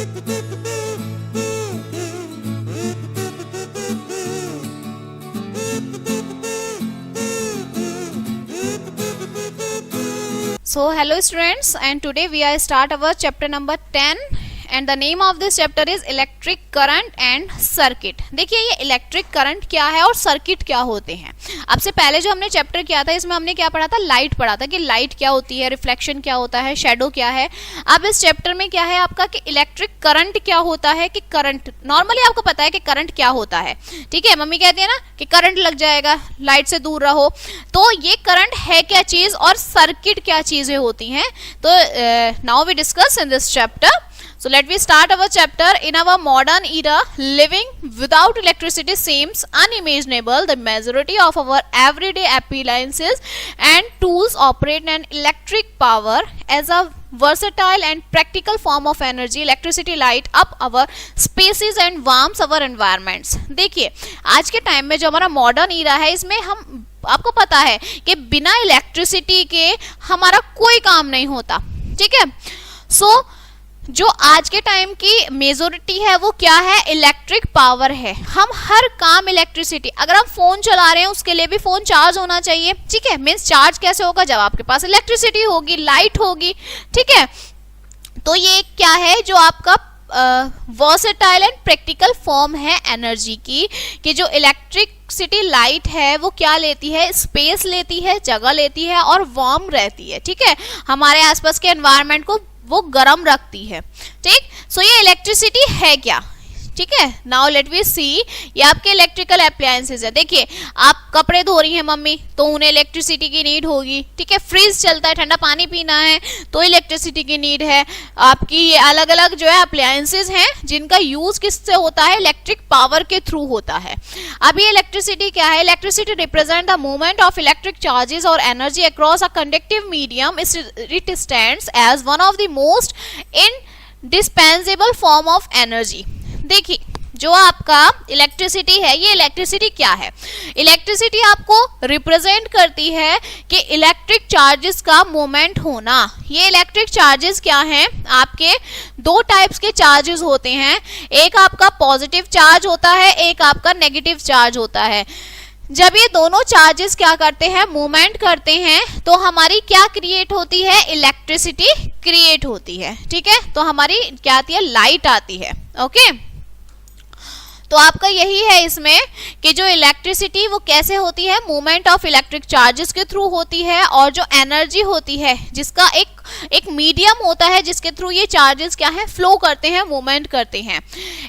So hello students, and today we are start our chapter number 10 and the name of this chapter is electric current and circuit। देखिए ये electric current क्या है और circuit क्या होते हैं। अब से पहले जो हमने चैप्टर किया था इसमें हमने क्या पढ़ा था, लाइट पढ़ा था कि लाइट क्या होती है, रिफ्लेक्शन क्या होता है, शेडो क्या है। अब इस चैप्टर में क्या है आपका कि इलेक्ट्रिक करंट क्या होता है, कि करंट नॉर्मली आपको पता है कि करंट क्या होता है, ठीक है। मम्मी कहती है ना कि करंट लग जाएगा, लाइट से दूर रहो। तो ये करंट है क्या चीज और सर्किट क्या चीजें होती हैं। तो now we discuss in this chapter. So let me start our chapter. In our modern era, living without electricity seems unimaginable. The majority of our everyday appliances and tools operate on electric power. As a versatile and practical form of energy, electricity light up our spaces and warms our environments. देखिए आज के time में जो हमारा modern era है इसमें हम आपको पता है कि बिना इलेक्ट्रिसिटी के हमारा कोई काम नहीं होता, ठीक है। सो जो आज के टाइम की मेजोरिटी है वो क्या है, इलेक्ट्रिक पावर है। हम हर काम इलेक्ट्रिसिटी, अगर हम फोन चला रहे हैं उसके लिए भी फोन चार्ज होना चाहिए, ठीक है। मीन्स चार्ज कैसे होगा, जब आपके पास इलेक्ट्रिसिटी होगी, लाइट होगी, ठीक है। तो ये क्या है जो आपका वर्सेटाइल एंड प्रैक्टिकल फॉर्म है एनर्जी की, कि जो इलेक्ट्रिसिटी लाइट है वो क्या लेती है, स्पेस लेती है, जगह लेती है और वार्म रहती है, ठीक है। हमारे आसपास के एनवायरनमेंट को वो गर्म रखती है, ठीक। सो ये इलेक्ट्रिसिटी है क्या, ठीक है। नाउ लेट वी सी, ये आपके इलेक्ट्रिकल अप्लायंसेस है। देखिए आप कपड़े धो रही हैं मम्मी तो उन्हें इलेक्ट्रिसिटी की नीड होगी, ठीक है। फ्रिज चलता है, ठंडा पानी पीना है तो इलेक्ट्रिसिटी की नीड है। आपकी ये अलग अलग जो है अप्लायंसेस हैं जिनका यूज किससे होता है, इलेक्ट्रिक पावर के थ्रू होता है। अब ये इलेक्ट्रिसिटी क्या है, electricity represent the movement of electric charges और energy across a conductive medium. It stands as one of the most indispensable form of energy. देखिए जो आपका इलेक्ट्रिसिटी है, ये इलेक्ट्रिसिटी क्या है, इलेक्ट्रिसिटी आपको रिप्रेजेंट करती है कि इलेक्ट्रिक चार्जेस का मूवमेंट होना। ये इलेक्ट्रिक चार्जेस क्या हैं, आपके दो टाइप्स के चार्जेस होते हैं, एक आपका पॉजिटिव चार्ज होता है, एक आपका नेगेटिव चार्ज होता है। जब ये दोनों चार्जेस क्या करते हैं, मूवमेंट करते हैं, तो हमारी क्या क्रिएट होती है, इलेक्ट्रिसिटी क्रिएट होती है, ठीक है। तो हमारी क्या आती है, लाइट आती है, ओके। तो आपका यही है इसमें कि जो इलेक्ट्रिसिटी वो कैसे होती है, मूवमेंट ऑफ इलेक्ट्रिक चार्जेस के थ्रू होती है, और जो एनर्जी होती है जिसका एक मीडियम होता है जिसके थ्रू ये चार्जेस क्या है, फ्लो करते हैं, मूवमेंट करते हैं।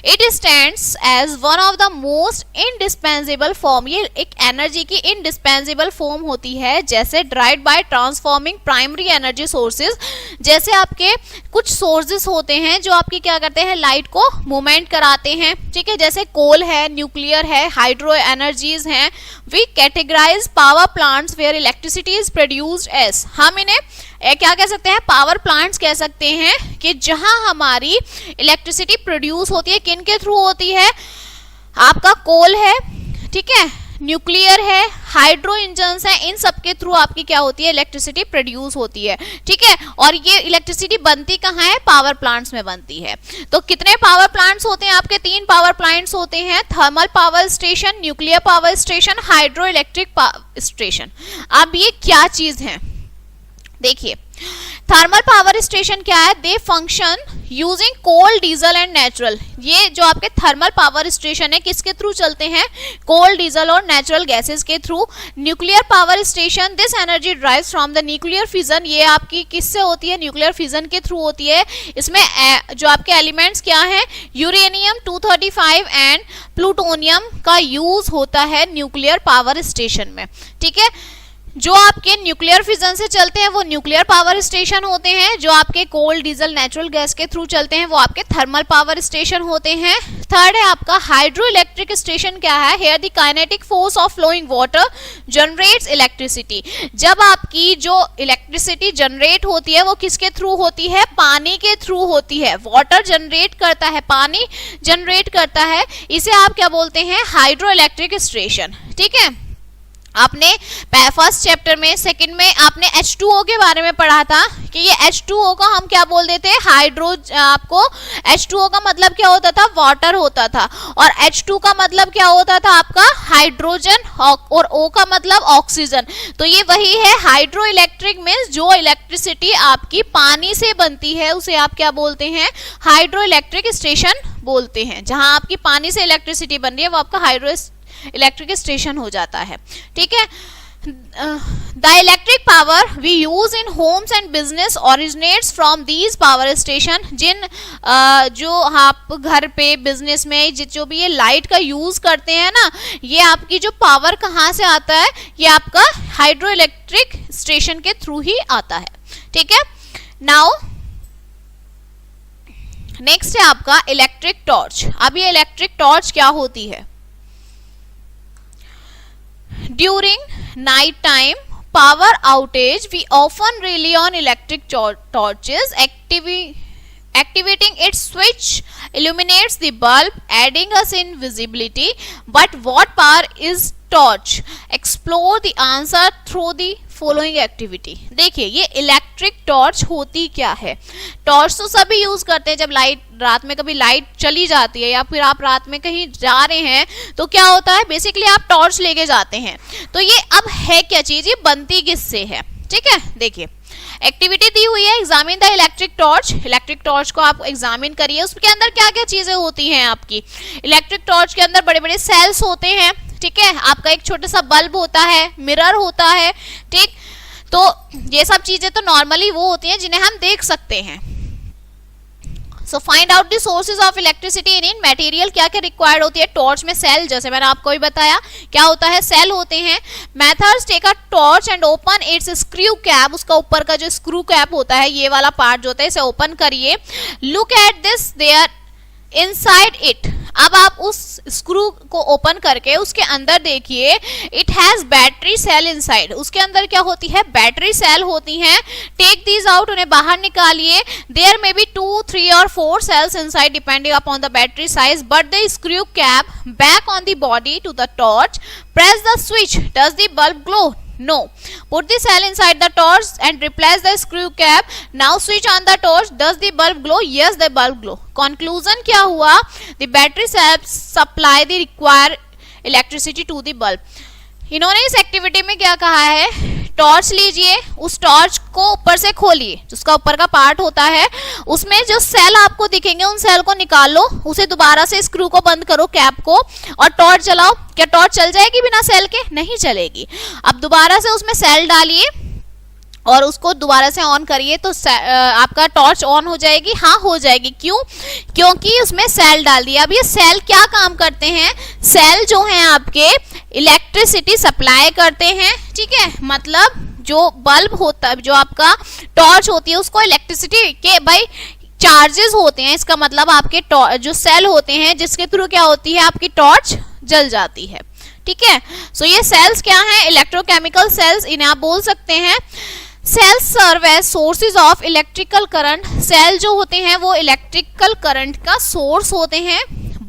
It stands as one of the most indispensable form, ये एक एनर्जी की इंडिस्पेंसेबल फॉर्म होती है, जैसे drive by transforming primary energy sources. जैसे आपके कुछ सोर्सेज होते हैं जो आपकी क्या करते हैं, लाइट को मूवमेंट कराते हैं, ठीक है। जैसे कोल है, न्यूक्लियर है, हाइड्रो एनर्जीज हैं। We categorize power plants where electricity is produced as, हम इन्हें क्या कह सकते हैं, पावर प्लांट्स कह सकते हैं, कि जहां हमारी इलेक्ट्रिसिटी प्रोड्यूस होती है, किन के थ्रू होती है, आपका कोल है, ठीक है, न्यूक्लियर है, हाइड्रो इंजन्स हैं, इन सब के थ्रू आपकी क्या होती है, इलेक्ट्रिसिटी प्रोड्यूस होती है, ठीक है। और ये इलेक्ट्रिसिटी बनती कहाँ है, पावर प्लांट्स में बनती है। तो कितने पावर प्लांट्स होते हैं आपके, 3 पावर प्लांट्स होते हैं, thermal power station, nuclear power station, hydro electric power station. अब ये क्या चीज है, देखिए थर्मल पावर स्टेशन क्या है, they function using coal, diesel and natural. ये जो आपके थर्मल पावर स्टेशन है किसके थ्रू चलते हैं, कोल, डीजल और नेचुरल गैसेस के through. Nuclear power station, this energy drives from the nuclear fission, ये आपकी किससे होती है, न्यूक्लियर फिजन के थ्रू होती है। इसमें जो आपके एलिमेंट्स क्या हैं, यूरेनियम 235 एंड प्लूटोनियम का यूज होता है न्यूक्लियर पावर स्टेशन में, ठीक है। जो आपके न्यूक्लियर फिजन से चलते हैं वो न्यूक्लियर पावर स्टेशन होते हैं, जो आपके कोल, डीजल, नेचुरल गैस के थ्रू चलते हैं वो आपके थर्मल पावर स्टेशन होते हैं। थर्ड है आपका हाइड्रो इलेक्ट्रिक स्टेशन, क्या है, here the kinetic force of flowing water generates electricity. जब आपकी जो इलेक्ट्रिसिटी जनरेट होती है वो किसके थ्रू होती है, पानी के थ्रू होती है। वाटर जनरेट करता है, पानी जनरेट करता है, इसे आप क्या बोलते हैं, हाइड्रो इलेक्ट्रिक स्टेशन, ठीक है। आपने फर्स्ट चैप्टर में, सेकंड में आपने H2O के बारे में पढ़ा था कि ये H2O का हम क्या बोल देते हैं, आपको H2O का मतलब क्या होता था, वाटर होता था, और H2 का मतलब क्या होता था आपका, हाइड्रोजन, और O का मतलब ऑक्सीजन। तो ये वही है हाइड्रो इलेक्ट्रिक, मीन्स जो इलेक्ट्रिसिटी आपकी पानी से बनती है उसे आप क्या बोलते हैं, हाइड्रो इलेक्ट्रिक स्टेशन बोलते हैं। जहां आपकी पानी से इलेक्ट्रिसिटी बन रही है वो आपका हाइड्रो इलेक्ट्रिक स्टेशन हो जाता है। ठीक है, the electric power we use in homes and business originates from these power station. जो आप घर पे, बिजनेस में जो भी ये लाइट का यूज करते हैं ना, ये आपकी जो पावर कहाँ से आता है, ये आपका हाइड्रो इलेक्ट्रिक स्टेशन के थ्रू ही आता है। ठीक है, नाउ नेक्स्ट है आपका इलेक्ट्रिक टॉर्च। अब ये इलेक्ट्रिक टॉर्च क्या होती है, during night time power outage we often rely on electric torches. Activating its switch illuminates the bulb, adding us in visibility. But what power is torch? Explore the answer through the following activity. देखिए ये electric torch होती क्या है। Torch तो सभी use करते हैं जब रात में कभी लाइट चली जाती है या फिर आप रात में कहीं जा रहे हैं तो क्या होता है, बेसिकली आप टॉर्च लेके जाते हैं। तो ये अब है क्या चीज, ये बनती किससे है। ठीक है, देखिए एक्टिविटी दी हुई है, examine the electric torch. Electric torch को आप एग्जामिन करिए, उसके अंदर क्या क्या चीजें होती हैं आपकी। इलेक्ट्रिक टॉर्च के अंदर बड़े बड़े सेल्स होते हैं, ठीक है, आपका एक छोटा सा बल्ब होता है, मिरर होता है। ठीक, तो ये सब चीजें तो नॉर्मली वो होती हैं जिन्हें हम देख सकते हैं। So find out the sources of electricity in material. क्या क्या रिक्वायर्ड होती है टॉर्च में, सेल, जैसे मैंने आपको भी बताया क्या होता है, सेल होते हैं। Methods, take a torch and open its screw cap. उसका ऊपर का जो स्क्रू कैप होता है, ये वाला पार्ट जो होता है, इसे ओपन करिए। Look at this, there inside it. अब आप उस स्क्रू को ओपन करके उसके अंदर देखिए, it has battery cell inside. उसके अंदर क्या होती है, बैटरी सेल होती हैं। टेक दीज आउट, उन्हें बाहर निकालिए। देयर मे बी 2, 3 और 4 cells inside depending upon the battery size, but the screw cap back on the body to the torch. Press the switch, does the bulb glow? No. Put the cell inside the torch and replace the screw cap. Now switch on the torch. Does the bulb glow? Yes, the bulb glow. Conclusion क्या हुआ? The battery cells supply the required electricity to the bulb. इन्होंने इस activity में क्या कहा है, torch लीजिए, उस टॉर्च को ऊपर से खोलिए, जिसका ऊपर का पार्ट होता है, उसमें जो सेल आपको दिखेंगे उन सेल को निकाल लो, उसे दोबारा से स्क्रू को बंद करो, कैप को, और टॉर्च जलाओ। क्या टॉर्च चल जाएगी बिना सेल के? नहीं चलेगी। अब दोबारा से उसमें सेल डालिए और उसको दोबारा से ऑन करिए तो आपका टॉर्च ऑन हो जाएगी। हाँ, हो जाएगी। क्यों? क्योंकि उसमें सेल डाल दिया। अब ये सेल क्या काम करते हैं, सेल जो हैं आपके इलेक्ट्रिसिटी सप्लाई करते हैं। ठीक है, मतलब जो बल्ब होता है, जो आपका टॉर्च होती है, उसको इलेक्ट्रिसिटी के भाई चार्जेस होते हैं। इसका मतलब आपके जो सेल होते हैं जिसके थ्रू क्या होती है, आपकी टॉर्च जल जाती है। ठीक है, सो ये सेल्स क्या हैं, इलेक्ट्रोकेमिकल सेल्स इन्हें आप बोल सकते हैं। Cells serve as sources of electrical current. Cell जो होते हैं वो इलेक्ट्रिकल करंट का सोर्स होते हैं।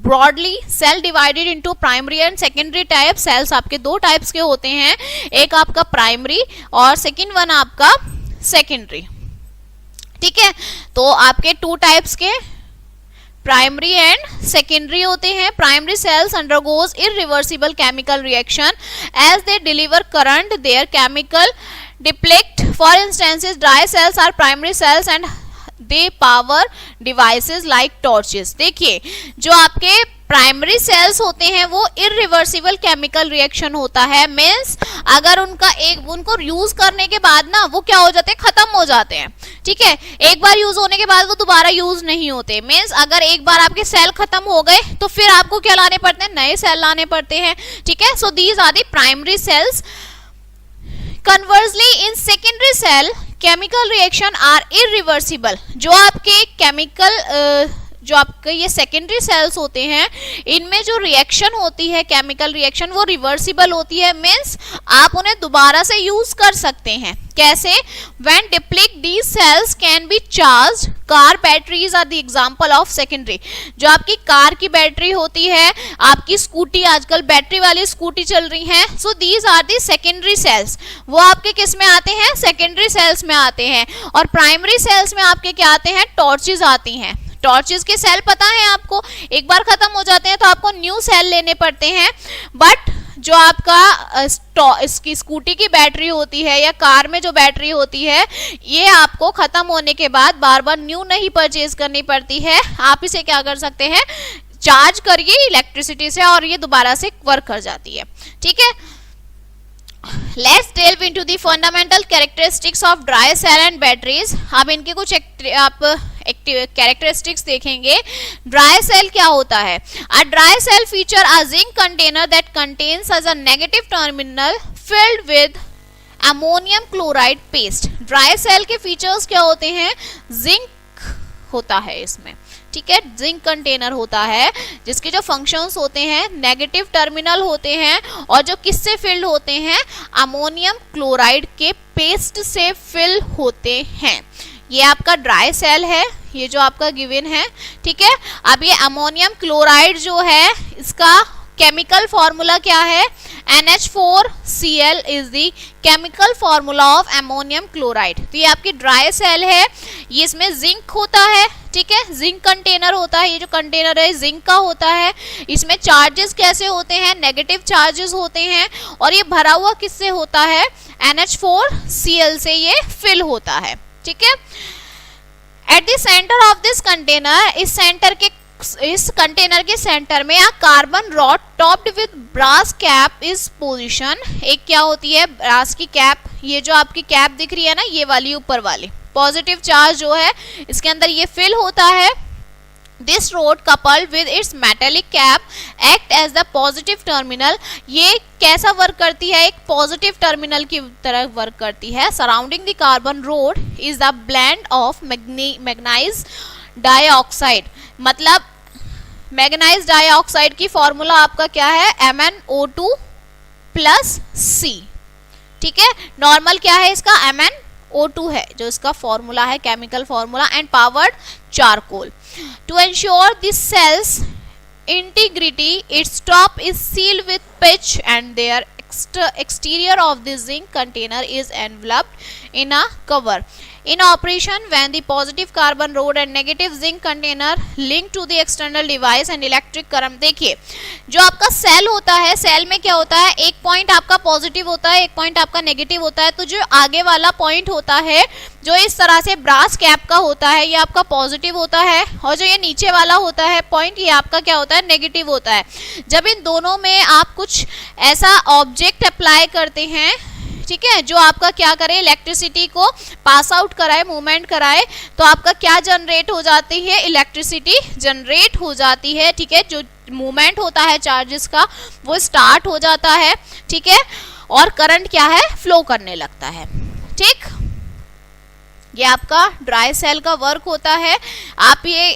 Broadly cell divided into primary and secondary type. Cells आपके दो टाइप्स के होते हैं, एक आपका प्राइमरी और सेकेंड वन आपका सेकेंडरी। ठीक है, तो आपके 2 टाइप्स के प्राइमरी एंड सेकेंडरी होते हैं। Primary cells undergoes irreversible chemical reaction as they deliver current, there chemical deplete. For instance, dry cells are primary cells and they power devices like torches. देखिए जो आपके प्राइमरी सेल्स होते हैं वो irreversible chemical reaction होता है। Means अगर उनको यूज करने के बाद ना वो क्या हो जाते हैं, खत्म हो जाते हैं। ठीक है, एक बार यूज होने के बाद वो दोबारा यूज नहीं होते। मीन्स अगर एक बार आपके सेल खत्म हो गए तो फिर आपको क्या लाने पड़ते हैं, नए सेल लाने पड़ते हैं। ठीक है, so these are the primary cells. Conversely, in secondary cell, chemical reaction are irreversible. जो आपके केमिकल जो आपके ये सेकेंडरी सेल्स होते हैं, इनमें जो रिएक्शन होती है, केमिकल रिएक्शन, वो रिवर्सिबल होती है, मीन्स आप उन्हें दोबारा से यूज कर सकते हैं। कैसे? When deplete these cells can be charged. Car batteries are the example of secondary. जो आपकी कार की बैटरी होती है, आपकी स्कूटी, आजकल बैटरी वाली स्कूटी चल रही हैं, so these are the secondary cells. वो आपके किस में आते हैं? सेकेंडरी सेल्स में आते हैं। और प्राइमरी सेल्स में आपके क्या आते हैं? टॉर्चेस आती हैं। टॉर्चेस के सेल पता है आपको, एक बार खत्म हो जाते हैं तो आपको न्यू सेल लेने पड़ते हैं। बट जो आपका इसकी स्कूटी की बैटरी होती है या कार में जो बैटरी होती है, ये आपको खत्म होने के बाद बार बार न्यू नहीं परचेज करनी पड़ती है। आप इसे क्या कर सकते हैं? चार्ज करिए इलेक्ट्रिसिटी से और ये दोबारा से वर्क कर जाती है। ठीक है, let's delve into the fundamental characteristics of dry cell and batteries। अब इनके कुछ आप कैरेक्टरिस्टिक्स देखेंगे। ड्राई सेल क्या होता है? A dry cell feature a zinc container that contains as a negative terminal filled with ammonium chloride paste. Dry cell के features क्या होते हैं? जिंक होता है इसमें, ठीक है, जिंक कंटेनर होता है जिसके जो फंक्शंस होते हैं, नेगेटिव टर्मिनल होते हैं और जो किससे फिल्ड होते हैं? अमोनियम क्लोराइड के पेस्ट से फिल होते हैं। ये आपका ड्राई सेल है, ये जो आपका गिवन है, ठीक है। अब ये अमोनियम क्लोराइड जो है, इसका केमिकल फॉर्मूला क्या है? NH4Cl is the chemical formula of ammonium chloride. तो ये आपकी ड्राई सेल है, ये इसमें जिंक होता है, ठीक है, जिंक कंटेनर होता है। ये जो कंटेनर है जिंक का होता है। इसमें चार्जेस कैसे होते हैं? नेगेटिव चार्जेस होते हैं। और ये भरा हुआ किससे होता है? NH4Cl से ये फिल होता है, ठीक है। At the centre of this container, इस कंटेनर के सेंटर में carbon rod topped with brass cap is position. एक क्या होती है? ब्रास की कैप। ये जो आपकी कैप दिख रही है ना, ये वाली ऊपर वाली पॉजिटिव चार्ज जो है, इसके अंदर ये फिल होता है। This rod coupled with its metallic cap act as the positive terminal. ये कैसा वर्क करती है? एक पॉजिटिव टर्मिनल की तरह वर्क करती है। Surrounding the carbon road is the blend of manganese dioxide. मतलब मैग्नीज डाइऑक्साइड की फॉर्मूला आपका क्या है? MnO2 प्लस C, ठीक है। नॉर्मल क्या है इसका? MnO2 है जो इसका फॉर्मूला है, chemical formula, and powered charcoal. To ensure this cells integrity, its top is sealed with pitch and there exterior of the zinc container is enveloped in a cover. In operation, when the positive carbon rod and negative zinc container link to the external device and electric current। देखिए, जो आपका cell होता है, cell में क्या होता है? एक पॉइंट आपका पॉजिटिव होता है, एक पॉइंट आपका नेगेटिव होता है। तो जो आगे वाला पॉइंट होता है, जो इस तरह से ब्रास कैप का होता है, ये आपका पॉजिटिव होता है। और जो ये नीचे वाला होता है पॉइंट, ये आपका क्या होता है? नेगेटिव होता है। जब इन दोनों में आप कुछ ऐसा ऑब्जेक्ट अप्लाई करते हैं, ठीक है, जो आपका क्या करे? इलेक्ट्रिसिटी को पास आउट कराए, मूवमेंट कराए, तो आपका क्या जनरेट हो जाती है? इलेक्ट्रिसिटी जनरेट हो जाती है, ठीक है। जो मूवमेंट होता है चार्जेस का, वो स्टार्ट हो जाता है, ठीक है, और करंट क्या है? फ्लो करने लगता है, ठीक। ये आपका ड्राई सेल का वर्क होता है। आप ये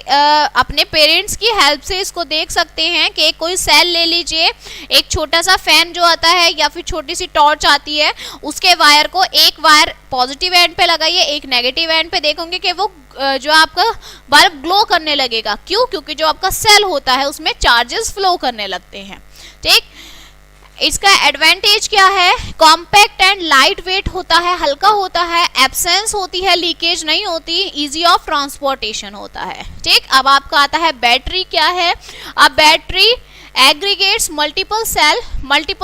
अपने पेरेंट्स की हेल्प से इसको देख सकते हैं कि कोई सेल ले लीजिए, एक छोटा सा फैन जो आता है या फिर छोटी सी टॉर्च आती है, उसके वायर को एक वायर पॉजिटिव एंड पे लगाइए, एक नेगेटिव एंड पे, देखोगे कि वो जो आपका बल्ब ग्लो करने लगेगा। क्यों? क्योंकि जो आपका सेल होता है उसमें चार्जेस फ्लो करने लगते हैं, ठीक। इसका एडवांटेज क्या है? कॉम्पैक्ट एंड लाइट वेट होता है, हल्का होता है, एब्सेंस होती है, लीकेज नहीं होती, इजी ऑफ ट्रांसपोर्टेशन होता है, ठीक। अब आपका आता है बैटरी क्या है? अब बैटरी एग्रीगेट्स मल्टीपल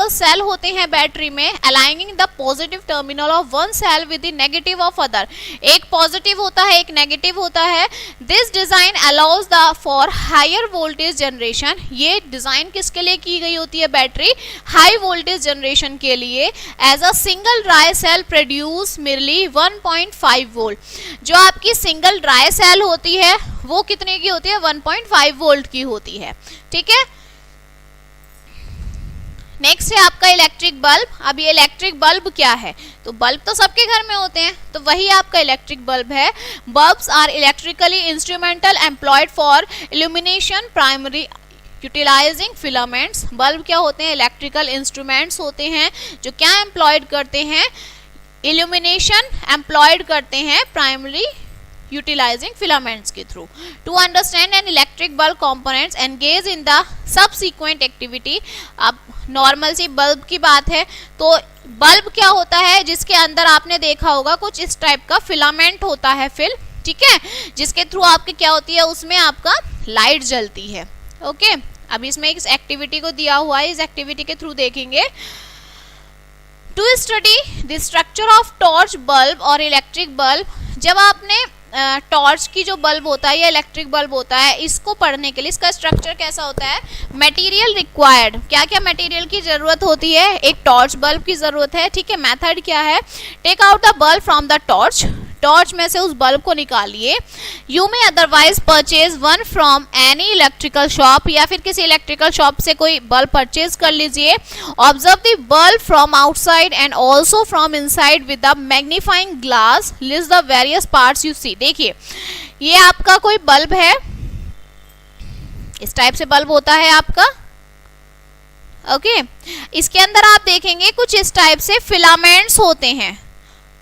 सेल होते हैं बैटरी में, aligning the positive terminal of one cell with the negative of other. एक पॉजिटिव होता है, एक नेगेटिव होता है। This design allows the for higher voltage generation. ये डिजाइन किसके लिए की गई होती है? बैटरी हाई वोल्टेज जनरेशन के लिए। As a single dry cell produce merely 1.5 volt. जो आपकी सिंगल ड्राई सेल होती है वो कितने की होती है? 1.5 वोल्ट की होती है, ठीक है। नेक्स्ट है आपका इलेक्ट्रिक बल्ब। अब ये इलेक्ट्रिक बल्ब क्या है, तो बल्ब तो सबके घर में होते हैं, तो वही आपका इलेक्ट्रिक बल्ब है। Bulbs are electrically instrumental employed for illumination primary utilising filaments. Bulb क्या होते हैं, इलेक्ट्रिकल इंस्ट्रूमेंट्स होते हैं जो क्या एम्प्लॉयड करते हैं, इल्यूमिनेशन एम्प्लॉयड करते हैं प्राइमरी utilizing filaments के through. To understand an electric bulb components engage in the subsequent activity। अब नॉर्मल सी बल्ब की बात है, तो बल्ब क्या होता है, जिसके अंदर आपने देखा होगा कुछ इस टाइप का फिलामेंट होता है फिल, ठीक है, जिसके थ्रू आपके क्या होती है, उसमें आपका लाइट जलती है। ओके, अब इसमें एक एक्टिविटी को दिया हुआ है, इस एक्टिविटी के थ्रू देखेंगे। To study the structure of torch bulb और इलेक्ट्रिक बल्ब। जब आपने टॉर्च की जो बल्ब होता है या इलेक्ट्रिक बल्ब होता है, इसको पढ़ने के लिए इसका स्ट्रक्चर कैसा होता है, मटेरियल रिक्वायर्ड, क्या क्या मटेरियल की जरूरत होती है, एक टॉर्च बल्ब की जरूरत है, ठीक है। मेथड क्या है, take out the bulb from the torch, torch में से उस बल्ब को निकालिए। You may otherwise purchase one from any electrical shop, या फिर किसी इलेक्ट्रिकल शॉप से कोई बल्ब परचेज कर लीजिए। Observe the bulb from outside and also from inside with the magnifying glass, list the various parts you see. देखिए ये आपका कोई बल्ब है, इस टाइप से बल्ब होता है आपका, ओके। इसके अंदर आप देखेंगे कुछ इस टाइप से फिलामेंट्स होते हैं,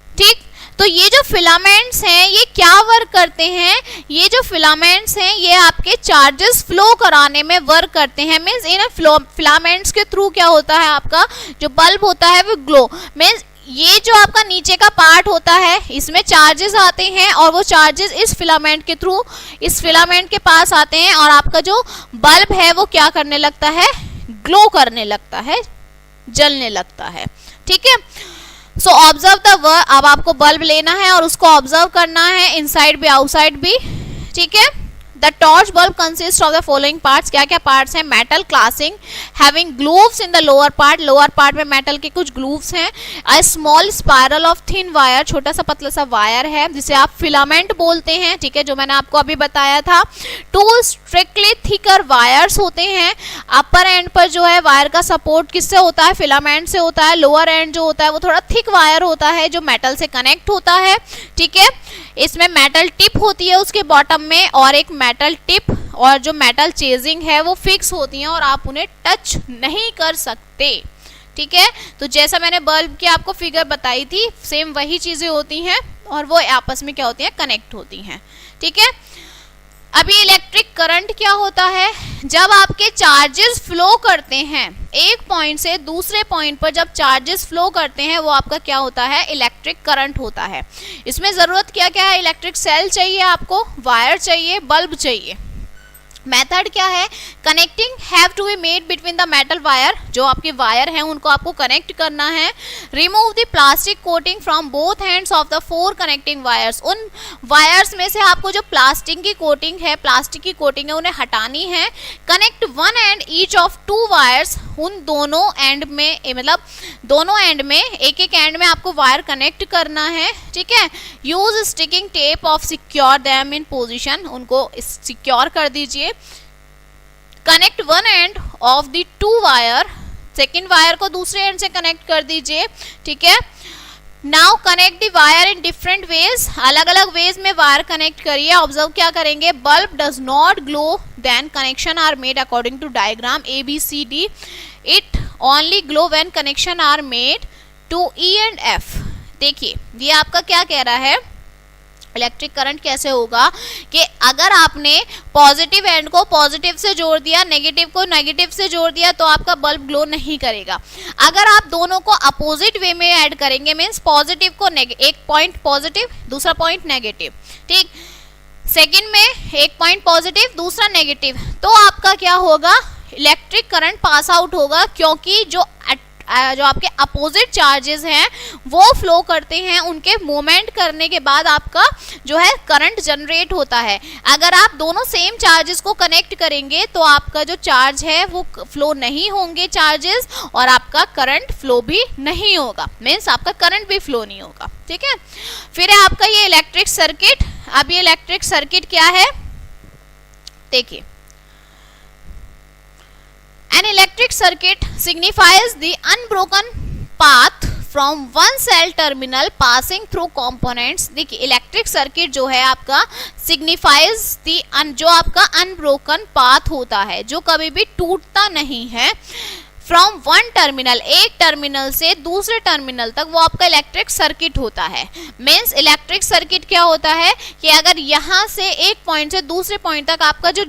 ठीक। तो ये जो फिलामेंट्स हैं ये क्या वर्क करते हैं, ये जो फिलामेंट्स हैं ये आपके चार्जेस फ्लो कराने में वर्क करते हैं। मीन्स इन फिलामेंट्स के थ्रू क्या होता है, आपका जो बल्ब होता है वो ग्लो। मीन्स ये जो आपका नीचे का पार्ट होता है इसमें चार्जेस आते हैं और वो चार्जेस इस फिलामेंट के थ्रू इस फिलामेंट के पास आते हैं और आपका जो बल्ब है वो क्या करने लगता है, ग्लो करने लगता है, जलने लगता है, ठीक है। सो ऑब्जर्व द वर्क, अब आपको बल्ब लेना है और उसको ऑब्जर्व करना है, इनसाइड भी आउटसाइड भी, ठीक है। The torch bulb consist of the following parts, क्या क्या पार्ट्स हैं, metal casing having gloves in the lower part में मेटल के कुछ ग्लूव्स हैं। A small spiral of thin wire, छोटा सा पतला सा वायर है जिसे आप फिलामेंट बोलते हैं, ठीक है, जो मैंने आपको अभी बताया था। टू स्ट्रिक्टली थिकर वायर्स होते हैं, अपर एंड पर जो है वायर का सपोर्ट किससे होता है, फिलामेंट से होता है। लोअर एंड जो होता है वो थोड़ा थिक वायर होता है जो मेटल से कनेक्ट होता है, ठीक है। इसमें मेटल टिप होती है उसके बॉटम में और एक मेटल टिप और जो मेटल चेजिंग है वो फिक्स होती हैं और आप उन्हें टच नहीं कर सकते, ठीक है। तो जैसा मैंने बल्ब की आपको फिगर बताई थी सेम वही चीजें होती हैं और वो आपस में क्या होती हैं, कनेक्ट होती हैं, ठीक है। अभी इलेक्ट्रिक करंट क्या होता है, जब आपके चार्जेस फ्लो करते हैं एक पॉइंट से दूसरे पॉइंट पर, जब चार्जेस फ्लो करते हैं वो आपका क्या होता है, इलेक्ट्रिक करंट होता है। इसमें जरूरत क्या क्या है, इलेक्ट्रिक सेल चाहिए आपको, वायर चाहिए, बल्ब चाहिए। मेथड क्या है, connecting have to be made between the metal wire, जो आपके वायर हैं उनको आपको कनेक्ट करना है। Remove the plastic coating from both hands of the 4 connecting wires, उन वायर्स में से आपको जो प्लास्टिक की कोटिंग है उन्हें हटानी है। Connect one and each of 2 wires, उन दोनों एंड में मतलब दोनों एंड में एक एंड में आपको वायर कनेक्ट करना है, ठीक है। Use sticking tape of secure them in position, उनको सिक्योर कर दीजिए। Connect one end of the 2 wire, second wire को दूसरे एंड से कनेक्ट कर दीजिए, ठीक है। Now connect the wire in different ways, अलग अलग वेज में वायर कनेक्ट करिए। ऑब्जर्व क्या करेंगे, bulb does not glow then connection are made according to diagram ABCD, it only glow when connection are made to E and F। देखिए ये आपका क्या कह रहा है, इलेक्ट्रिक करंट कैसे होगा कि अगर आपने पॉजिटिव एंड को पॉजिटिव से जोड़ दिया, नेगेटिव को नेगेटिव से जोड़ दिया तो आपका बल्ब ग्लो नहीं करेगा। अगर आप दोनों को अपोजिट वे में ऐड करेंगे, मीन्स पॉजिटिव को एक पॉइंट पॉजिटिव दूसरा पॉइंट नेगेटिव, ठीक, सेकंड में एक पॉइंट पॉजिटिव दूसरा नेगेटिव, तो आपका क्या होगा, इलेक्ट्रिक करंट पास आउट होगा, क्योंकि जो आपके अपोजिट चार्जेस हैं वो फ्लो करते हैं, उनके मूवमेंट करने के बाद आपका जो है करंट जनरेट होता है। अगर आप दोनों सेम चार्जेस को कनेक्ट करेंगे तो आपका जो चार्ज है वो फ्लो नहीं होंगे चार्जेस और आपका करंट फ्लो भी नहीं होगा, मीन्स आपका करंट भी फ्लो नहीं होगा, ठीक है। फिर है आपका ये इलेक्ट्रिक सर्किट। अब ये इलेक्ट्रिक सर्किट क्या है, देखिए An electric circuit signifies the unbroken path from one cell terminal passing through components. देखिए इलेक्ट्रिक सर्किट जो है आपका signifies the जो आपका अनब्रोकन पाथ होता है, जो कभी भी टूटता नहीं है, फ्रॉम वन टर्मिनल, एक टर्मिनल से दूसरे टर्मिनल तक, वो आपका इलेक्ट्रिक सर्किट होता है। मीन्स इलेक्ट्रिक सर्किट क्या होता है कि अगर यहाँ से एक पॉइंट से दूसरे पॉइंट तक आपका जो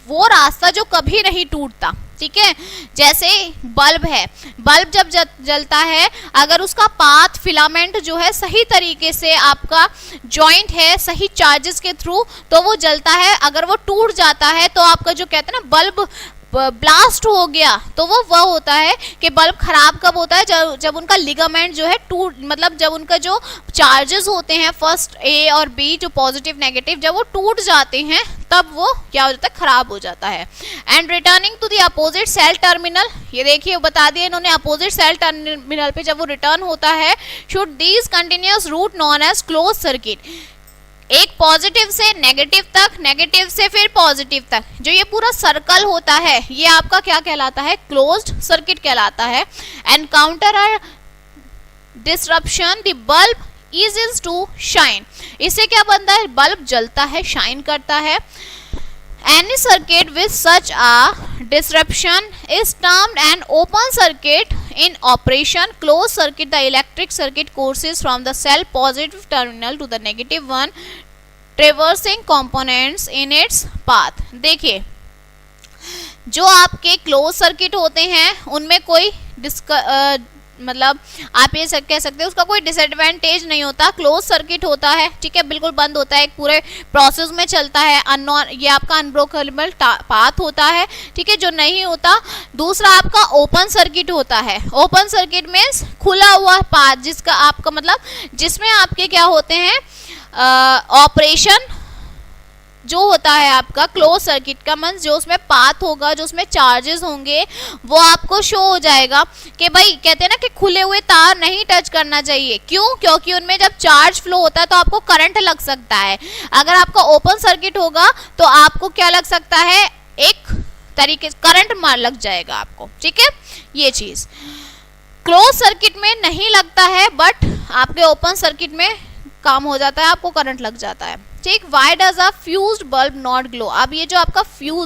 वो रास्ता जो कभी नहीं टूटता, ठीक है। जैसे बल्ब है, बल्ब जब जलता है, अगर उसका पाथ फिलामेंट जो है सही तरीके से आपका जॉइंट है सही चार्जेस के थ्रू, तो वो जलता है। अगर वो टूट जाता है तो आपका जो कहते हैं ना बल्ब ब्लास्ट हो गया, तो वो होता है कि बल्ब खराब कब होता है, जब उनका लिगामेंट जो है टूट, मतलब जब उनका जो चार्जेस होते हैं फर्स्ट ए और बी, जो पॉजिटिव नेगेटिव, जब वो टूट जाते हैं तब वो क्या हो जाता है, खराब हो जाता है। And returning to the opposite cell terminal, ये देखिए बता दिया इन्होंने, अपोजिट सेल टर्मिनल पे जब वो रिटर्न होता है, should these continuous route known as close circuit, एक पॉजिटिव से नेगेटिव तक, नेगेटिव से फिर पॉजिटिव तक, जो ये पूरा सर्कल होता है, ये आपका क्या कहलाता है, क्लोज्ड सर्किट कहलाता है। And counter or disruption the bulb is to shine, इससे क्या बनता है, बल्ब जलता है, शाइन करता है। Any circuit with such a disruption is termed an open circuit in operation. Closed circuit, the electric circuit courses from the cell positive terminal to the negative one, traversing components in its path. देखिए जो आपके close circuit होते हैं उनमें कोई मतलब आप ये कह सकते हैं उसका कोई डिसएडवांटेज नहीं होता, क्लोज सर्किट होता है, ठीक है, बिल्कुल बंद होता है, एक पूरे प्रोसेस में चलता है, ये आपका अनब्रोकेबल पाथ होता है, ठीक है, जो नहीं होता। दूसरा आपका ओपन सर्किट होता है, ओपन सर्किट मीन्स खुला हुआ पाथ, जिसका आपका मतलब जिसमें आपके क्या होते हैं ऑपरेशन जो होता है आपका क्लोज सर्किट का, मींस जो उसमें पाथ होगा, जो उसमें चार्जेस होंगे, वो आपको शो हो जाएगा कि भाई कहते हैं ना कि खुले हुए तार नहीं टच करना चाहिए। क्यों? क्योंकि उनमें जब चार्ज फ्लो होता है तो आपको करंट लग सकता है। अगर आपका ओपन सर्किट होगा तो आपको क्या लग सकता है, एक तरीके से करंट मार लग जाएगा आपको, ठीक है। ये चीज क्लोज सर्किट में नहीं लगता है, बट आपके ओपन सर्किट में काम हो जाता है, आपको करंट लग जाता है, ठीक। Why does a fused bulb not glow, अब ये जो आपका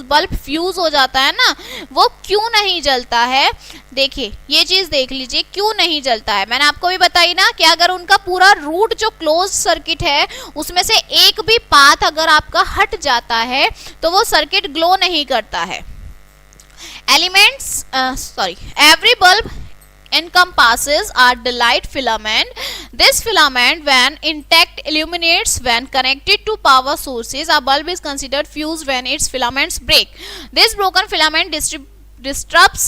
बल्ब फ्यूज हो जाता है ना, वो क्यों नहीं जलता है, देखिए ये चीज देख लीजिए क्यों नहीं जलता है। मैंने आपको भी बताई ना कि अगर उनका पूरा रूट जो क्लोज सर्किट है उसमें से एक भी पाथ अगर आपका हट जाता है तो वो सर्किट ग्लो नहीं करता है। Every bulb encompasses a daylight filament. This filament, when intact, illuminates when connected to power sources. A bulb is considered fused when its filaments break. This broken filament disrupts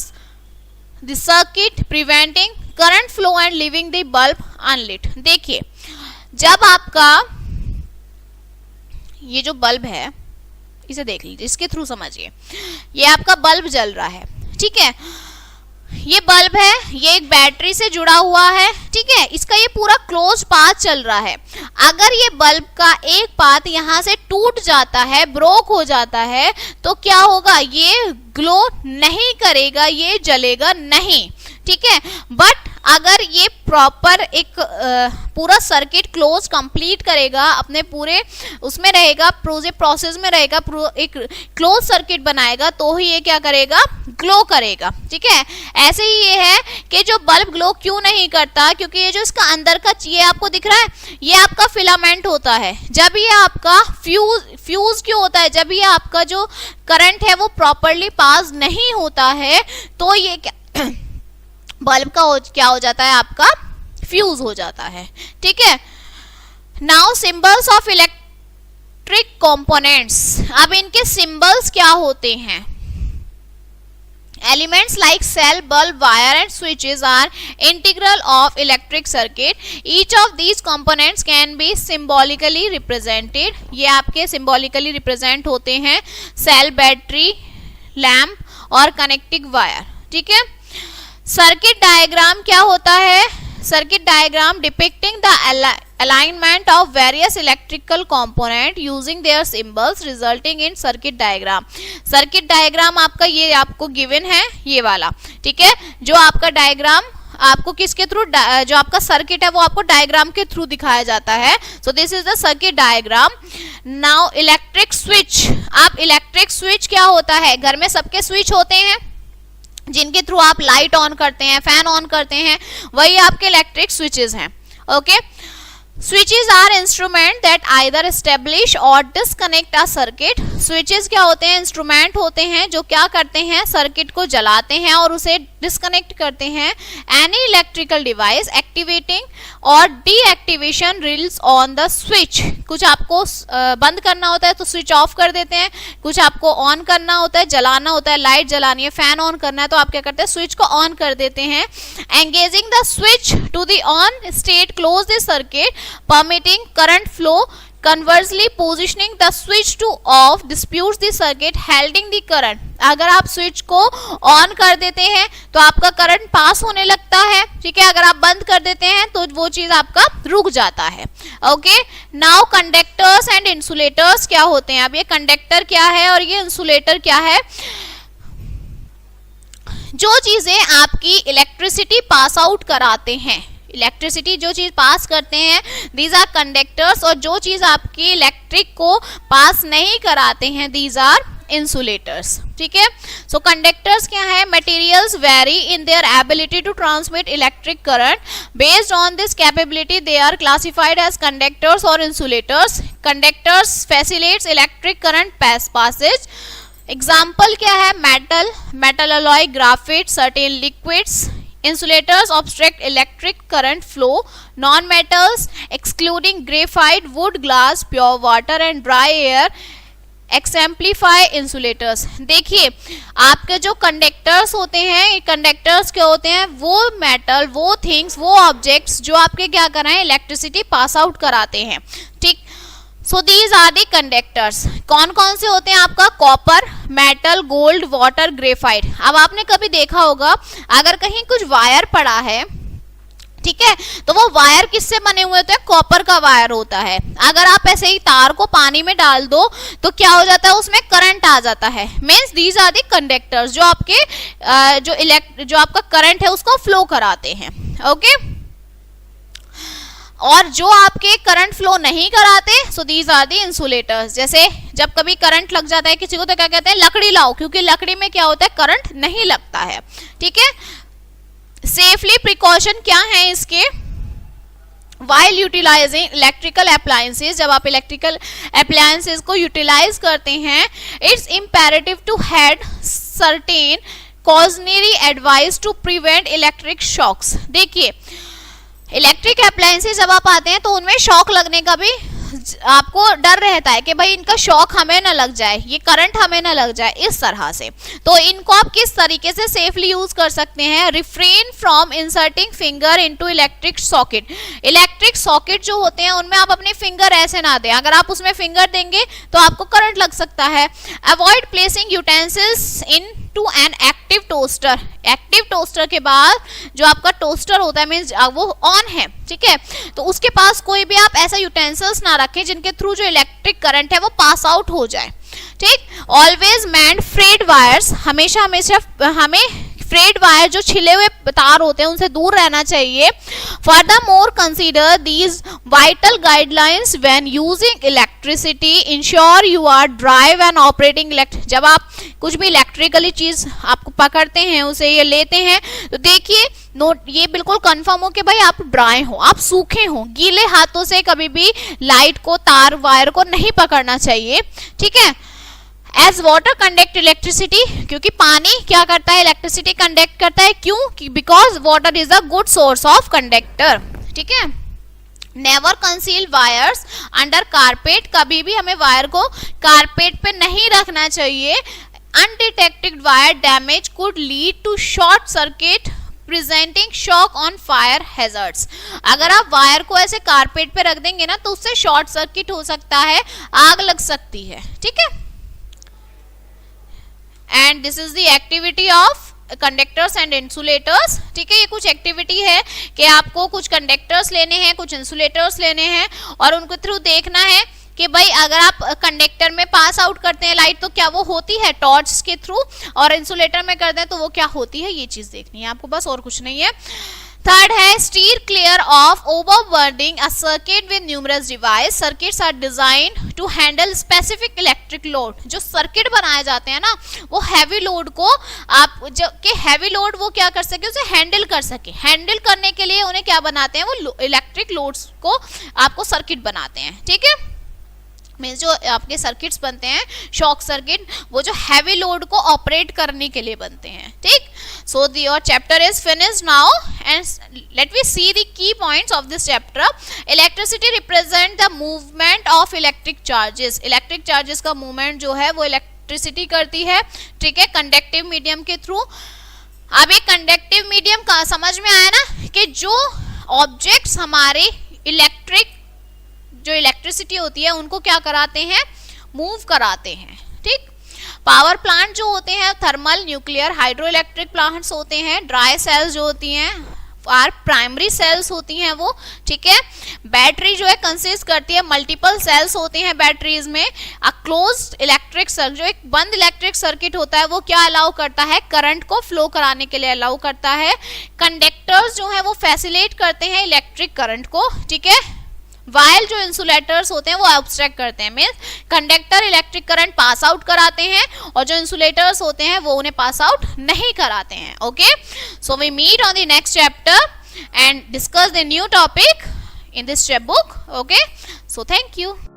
the circuit, preventing current flow and leaving the bulb unlit. देखिए जब आपका ये जो bulb है, इसे देख लीजिए, इसके थ्रू समझिए, ये आपका बल्ब जल रहा है, ठीक है। ये बल्ब है, ये एक बैटरी से जुड़ा हुआ है, ठीक है, इसका ये पूरा क्लोज पाथ चल रहा है। अगर ये बल्ब का एक पाथ यहाँ से टूट जाता है, ब्रोक हो जाता है, तो क्या होगा, ये ग्लो नहीं करेगा, ये जलेगा नहीं, ठीक है। बट अगर ये प्रॉपर एक पूरा सर्किट क्लोज कंप्लीट करेगा, अपने पूरे उसमें रहेगा, प्रोसेस में रहेगा, एक क्लोज सर्किट बनाएगा, तो ही ये क्या करेगा, ग्लो करेगा, ठीक है। ऐसे ही ये है कि जो बल्ब ग्लो क्यों नहीं करता, क्योंकि ये जो इसका अंदर का ये आपको दिख रहा है, ये आपका फिलामेंट होता है। जब ये आपका फ्यूज क्यों होता है, जब ये आपका जो करंट है वो प्रॉपरली पास नहीं होता है, तो ये बल्ब का क्या हो जाता है, आपका फ्यूज हो जाता है, ठीक है। Now symbols of electric components, अब इनके सिंबल्स क्या होते हैं। Elements like cell, bulb, wire and switches are integral of electric circuit. Each of these components can be symbolically represented. ये आपके symbolically represent होते हैं cell, battery, lamp और connecting wire, ठीक है। सर्किट डायग्राम क्या होता है, circuit diagram depicting the alignment of various electrical component using their symbols resulting in circuit diagram. Circuit diagram आपका ये आपको गिवन है ये वाला, ठीक है, जो आपका डायग्राम आपको किसके थ्रू, जो आपका सर्किट है वो आपको डायग्राम के थ्रू दिखाया जाता है. So this is the circuit diagram. Now electric switch. आप इलेक्ट्रिक स्विच क्या होता है, घर में सबके स्विच होते हैं जिनके थ्रू आप लाइट ऑन करते हैं, फैन ऑन करते हैं, वही आपके इलेक्ट्रिक स्विचेस हैं. Okay, switches are instrument that either establish or disconnect a circuit. Switches क्या होते हैं, इंस्ट्रूमेंट होते हैं जो क्या करते हैं, सर्किट को जलाते हैं और उसे डिसकनेक्ट करते हैं. एनी इलेक्ट्रिकल डिवाइस एक्टिवेटिंग और deactivation reels on the switch. कुछ आपको बंद करना होता है तो स्विच ऑफ कर देते हैं, कुछ आपको ऑन करना होता है, जलाना होता है, लाइट जलानी है, फैन ऑन करना है तो आप क्या करते हैं, स्विच को ऑन कर देते हैं. Engaging the switch to the on state close the circuit permitting current flow. Conversely, positioning the switch to off disputes the circuit holding the current. अगर आप स्विच को ऑन कर देते हैं तो आपका करंट पास होने लगता है, ठीक है, अगर आप बंद कर देते हैं तो वो चीज आपका रुक जाता है. Okay, now conductors and insulators क्या होते हैं. अब ये कंडक्टर क्या है और ये इंसुलेटर क्या है. जो चीजें आपकी इलेक्ट्रिसिटी पास आउट कराते हैं, इलेक्ट्रिसिटी जो चीज पास करते हैं, दीज आर कंडक्टर्स. और जो चीज आपकी इलेक्ट्रिक को पास नहीं कराते हैं, दीज आर इंसुलेटर्स. ठीक है, सो कंडक्टर्स क्या है, materials vary in their ability to transmit electric current. Based on this capability they are classified as conductors और insulators. Conductors facilitates electric current passage. Example क्या है, metal, metal alloy, graphite, certain liquids. Insulators obstruct electric current flow. Non-metals excluding graphite, wood, glass, pure water and dry air exemplify insulators. देखिए आपके जो conductors होते हैं, conductors क्या होते हैं, वो मेटल, वो थिंग्स, वो ऑब्जेक्ट्स जो आपके क्या कर रहे हैं, इलेक्ट्रिसिटी पास आउट कराते हैं. ठीक, so these are the conductors. कौन कौन से होते हैं आपका, copper, metal, gold, water, graphite. अब आपने कभी देखा होगा अगर कहीं कुछ वायर पड़ा है, ठीक है, तो वो वायर किससे बने हुए होते हैं, कॉपर का वायर होता है. अगर आप ऐसे ही तार को पानी में डाल दो तो क्या हो जाता है, उसमें करंट आ जाता है. Means these are the conductors जो आपके जो आपका करंट है उसको फ्लो कराते हैं. ओके, और जो आपके करंट फ्लो नहीं कराते, so these are the insulators. जैसे जब कभी करंट लग जाता है किसी को तो क्या कहते हैं, लकड़ी लाओ, क्योंकि लकड़ी में क्या होता है, करंट नहीं लगता है. ठीक है, सेफली प्रिकॉशन क्या है इसके, वाइल यूटिलाइजिंग इलेक्ट्रिकल अप्लायंसेस. जब आप इलेक्ट्रिकल अप्लायंसेस को यूटिलाइज करते हैं, it's imperative to heed certain cautionary advice to prevent electric shocks. देखिए इलेक्ट्रिक अप्लायंसेस जब आप आते हैं तो उनमें शॉक लगने का भी आपको डर रहता है कि भाई इनका शॉक हमें ना लग जाए, ये करंट हमें ना लग जाए, इस तरह से. तो इनको आप किस तरीके से सेफली यूज कर सकते हैं, refrain from inserting finger into electric socket. Electric socket जो होते हैं उनमें आप अपने फिंगर ऐसे ना दें, अगर आप उसमें फिंगर देंगे तो आपको करंट लग सकता है. Avoid placing utensils into an active toaster. Active toaster के बाद जो आपका टोस्टर होता है मीन्स वो ऑन है, ठीक है, तो उसके पास कोई भी आप ऐसा यूटेंसिल्स ना रखें जिनके थ्रू जो इलेक्ट्रिक करंट है वो पास आउट हो जाए. ठीक, ऑलवेज मैंड फ्रेड वायर्स. हमेशा हमेशा हमें फ्रेड वायर जो छिले हुए तार होते हैं उनसे दूर रहना चाहिए. Furthermore consider these vital guidelines when using electricity. Ensure you are dry and operating जब आप कुछ भी इलेक्ट्रिकली चीज आपको पकड़ते हैं, उसे ये लेते हैं, तो देखिए नोट ये बिल्कुल कंफर्म हो कि भाई आप ड्राई हो, आप सूखे हो. गीले हाथों से कभी भी लाइट को, तार, वायर को नहीं पकड़ना चाहिए. ठीक है, एज वाटर कंडक्ट इलेक्ट्रिसिटी, क्योंकि पानी क्या करता है, इलेक्ट्रिसिटी कंडक्ट करता है. क्यों, because water is a good source of conductor. ठीक है, never conceal wires under carpet. कभी भी हमें वायर को कारपेट पे नहीं रखना चाहिए. Undetected wire damage could lead to short circuit presenting shock on fire hazards. अगर आप वायर को ऐसे कारपेट पे रख देंगे ना तो उससे शॉर्ट सर्किट हो सकता है, आग लग सकती है. ठीक है, and this is the activity of conductors and insulators. ठीक है, ये कुछ एक्टिविटी है कि आपको कुछ कंडक्टर्स लेने हैं, कुछ इंसुलेटर्स लेने हैं और उनके थ्रू देखना है कि भाई अगर आप कंडक्टर में पास आउट करते हैं लाइट तो क्या वो होती है टॉर्च के थ्रू, और इंसुलेटर में करते हैं तो वो क्या होती है, ये चीज देखनी है आपको बस, और कुछ नहीं है। थर्ड है steer clear of overburdening a circuit with numerous device. Circuits are design to handle specific electric load. जो सर्किट बनाए जाते हैं ना वो हैवी लोड को आप जो कि हैवी लोड वो क्या कर सके, उसे हैंडल कर सके। हैंडल करने के लिए उन्हें क्या बनाते हैं, वो इलेक्ट्रिक लोड्स को आपको सर्किट बनाते हैं। ठीक है, मींस जो आपके सर्किट्स बनते हैं शॉक सर्किट, वो जो हैवी लोड को ऑपरेट करने के लिए बनते हैं। ठीक, so your chapter is finished now and let we see the key points of this chapter. Electricity represent the movement of electric charges. Electric charges का मूवमेंट जो है वो इलेक्ट्रिसिटी करती है। ठीक है, कंडक्टिव मीडियम के थ्रू। अब एक कंडक्टिव मीडियम का समझ में आया ना कि जो ऑब्जेक्ट्स हमारे जो इलेक्ट्रिसिटी होती है उनको क्या कराते हैं, मूव कराते हैं। ठीक, पावर प्लांट जो होते हैं thermal, nuclear, hydro electric plants होते हैं। ड्राई सेल्स जो होती हैं आर प्राइमरी सेल्स होती हैं वो। ठीक है, बैटरी जो है कंसिस्ट करती है मल्टीपल सेल्स होते हैं बैटरीज में। अ क्लोज्ड इलेक्ट्रिक सर्किट, जो एक बंद इलेक्ट्रिक सर्किट होता है वो क्या अलाउ करता है, करंट को फ्लो कराने के लिए अलाउ करता है। कंडक्टर्स जो है वो फैसिलिटेट करते हैं इलेक्ट्रिक करंट को। ठीक है, वाइल जो इंसुलेटर्स होते हैं वो ऑब्स्ट्रैक्ट करते हैं, means conductor electric current pass out कराते हैं और जो इंसुलेटर्स होते हैं वो उन्हें पास आउट नहीं कराते हैं। Okay, so we meet on the next chapter and discuss the new topic in this buck. Okay, so thank you.